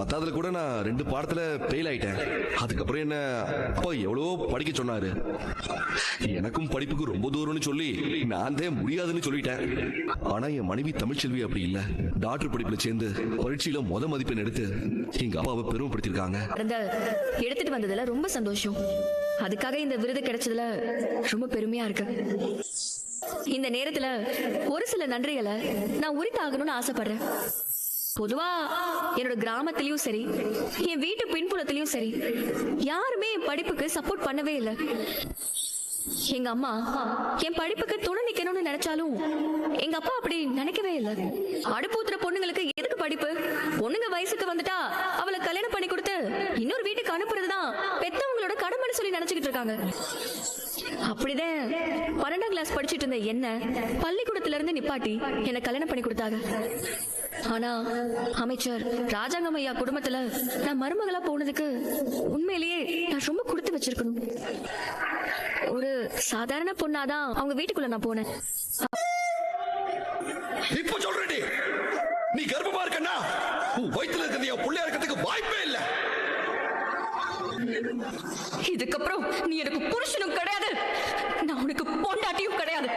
10ஆவதுல கூட நான் 2 பாடத்துல ஃபெயில் ஆயிட்டேன். அதுக்கப்புறம் என்ன அப்பா எவ்வளவோ படிக்க சொன்னாரு. எனக்கும் படிப்புக்கு ரொம்ப தூரம்னு சொல்லி நான் தான் முடியாதுன்னு சொல்லிட்டேன். ஆனா என் மனைவி தமிழ்ச்செல்வி அப்படி இல்ல. டாக்டர் படிப்புல சேர்ந்து பரீட்சையில மதிப்பெண் எடுத்து எங்க அப்பாவை பெருமைப்படுத்திருக்காங்க. எடுத்துட்டு வந்ததுல ரொம்ப சந்தோஷம். அதுக்காக இந்த விருது கிடைச்சதுல ரொம்ப பெருமையா இருக்கு. இந்த நேரத்துல ஒரு சில நன்றிகளை நான் உரித்தாகணும்னு ஆசைப்படுறேன். பொதுவா என்னோட கிராமத்திலயும் சரி, என் வீட்டு பின்புலத்திலயும் சரி, யாருமே என் படிப்புக்கு சப்போர்ட் பண்ணவே இல்லை. எங்க அம்மா என் படிப்புக்கு துணை நிக்கணும்னு நினைச்சாலும் எங்க அப்பா அப்படி நினைக்கவே இல்லை. அடுப்பூத்துற பொண்ணுங்களுக்கு எதுக்கு படிப்பு? பொண்ணுங்க வயசுக்கு வந்துட்டா அவளை கல்யாணம் பண்ணி கொடுத்து இன்னொரு வீட்டுக்கு அனுப்புறதுதான் பெத்தவங்களோட கடமைன்னு சொல்லி நினைச்சுக்கிட்டு இருக்காங்க. அப்படிதான் 12ஆம் கிளாஸ் படிச்சுட்டு இருந்த என்ன பள்ளிக்கூடத்துல இருந்து நிப்பாட்டி என்ன கல்யாணம் பண்ணி கொடுத்தாங்க. ஆனா அமைச்சர் ராஜாங்கம் ஐயா குடும்பத்துல நான் மருமகளா போனதுக்கு உண்மையிலேயே நான் ரொம்ப கொடுத்து வச்சிருக்கணும். ஒரு சாதாரண பொண்ணாதான் அவங்க வீட்டுக்குள்ள நான் போனேன். இப்ப சொல்றேன், நீ கர்ப்பமா இருக்கன்னா வயித்துல இருக்க புள்ளையா இருக்கிறதுக்கு வாய்ப்பே இல்ல. இதுக்கப்புறம் நீ எனக்கு புருஷனும் கிடையாது, நான் உனக்கு பொண்டாட்டியும் கிடையாது.